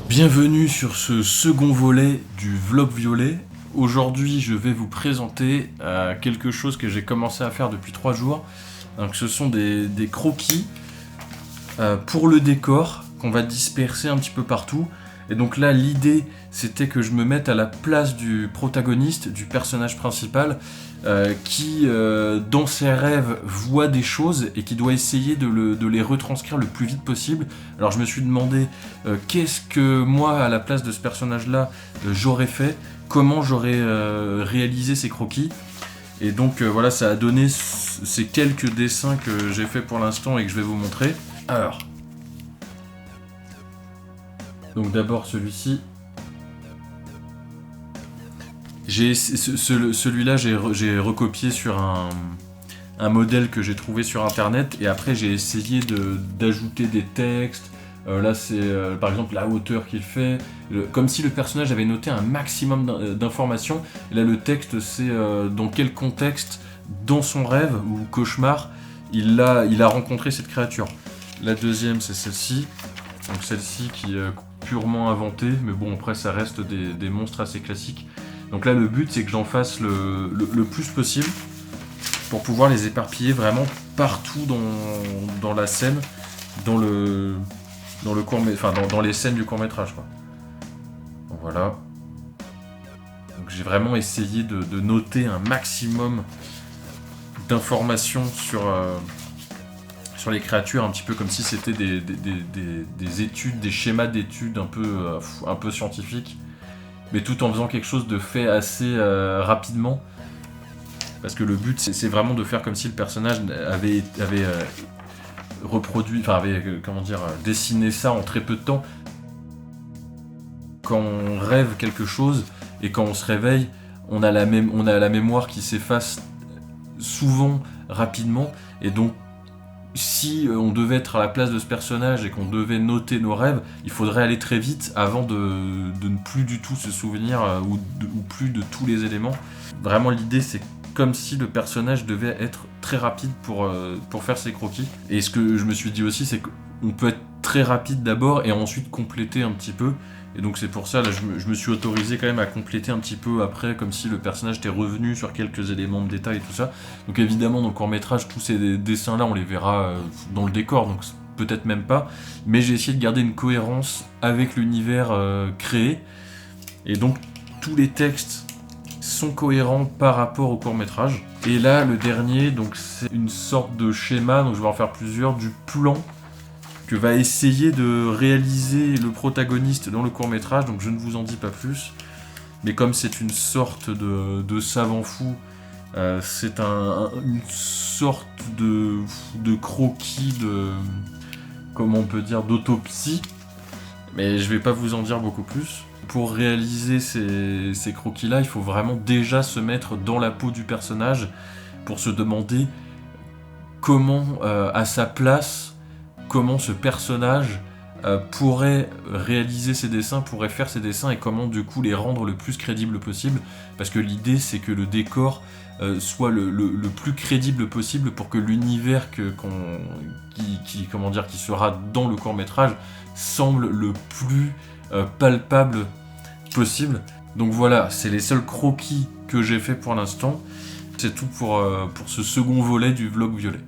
Bienvenue sur ce second volet du vlog violet. Aujourd'hui, je vais vous présenter quelque chose que j'ai commencé à faire depuis 3 jours. Donc, ce sont des croquis pour le décor qu'on va disperser un petit peu partout. Et donc là, l'idée, c'était que je me mette à la place du protagoniste, du personnage principal, qui, dans ses rêves, voit des choses et qui doit essayer de les retranscrire le plus vite possible. Alors je me suis demandé qu'est-ce que moi, à la place de ce personnage-là, j'aurais fait, comment j'aurais réalisé ces croquis. Et donc voilà, ça a donné ces quelques dessins que j'ai fait pour l'instant et que je vais vous montrer. Alors, donc d'abord celui-ci. Celui-là, j'ai recopié sur un modèle que j'ai trouvé sur internet et après j'ai essayé d'ajouter des textes. Là, c'est par exemple la hauteur qu'il fait, comme si le personnage avait noté un maximum d'informations. Et là, le texte, c'est dans quel contexte, dans son rêve ou cauchemar, il a rencontré cette créature. La deuxième, c'est celle-ci. Donc celle-ci qui est purement inventée, mais bon, après ça reste des monstres assez classiques. Donc là, le but, c'est que j'en fasse le plus possible pour pouvoir les éparpiller vraiment partout dans la scène, dans les scènes du court-métrage, quoi. Donc voilà. Donc j'ai vraiment essayé de noter un maximum d'informations sur les créatures, un petit peu comme si c'était des études, des schémas d'études un peu scientifiques, mais tout en faisant quelque chose de fait assez rapidement. Parce que le but, c'est vraiment de faire comme si le personnage avait reproduit, enfin dessiné ça en très peu de temps. Quand on rêve quelque chose et quand on se réveille, on a la mémoire qui s'efface souvent rapidement, et donc si on devait être à la place de ce personnage et qu'on devait noter nos rêves, il faudrait aller très vite avant de ne plus du tout se souvenir ou plus de tous les éléments. Vraiment, l'idée, c'est comme si le personnage devait être très rapide pour faire ses croquis. Et ce que je me suis dit aussi, c'est qu'on peut être très rapide d'abord et ensuite compléter un petit peu. Et donc c'est pour ça, là, je me suis autorisé quand même à compléter un petit peu après, comme si le personnage était revenu sur quelques éléments de détail et tout ça. Donc évidemment, dans le court-métrage, tous ces dessins-là, on les verra dans le décor, donc peut-être même pas. Mais j'ai essayé de garder une cohérence avec l'univers créé. Et donc, tous les textes sont cohérents par rapport au court-métrage. Et là, le dernier, donc c'est une sorte de schéma, donc je vais en faire plusieurs, du plan que va essayer de réaliser le protagoniste dans le court-métrage, donc je ne vous en dis pas plus. Mais comme c'est une sorte de savant fou, c'est une sorte de croquis, comment on peut dire, d'autopsie. Mais je vais pas vous en dire beaucoup plus. Pour réaliser ces croquis-là, il faut vraiment déjà se mettre dans la peau du personnage pour se demander comment, à sa place, comment ce personnage pourrait réaliser ses dessins, pourrait faire ses dessins et comment du coup les rendre le plus crédible possible, parce que l'idée c'est que le décor soit le plus crédible possible pour que l'univers qui sera dans le court-métrage semble le plus palpable possible. Donc voilà, c'est les seuls croquis que j'ai fait pour l'instant. C'est tout pour ce second volet du vlog violet.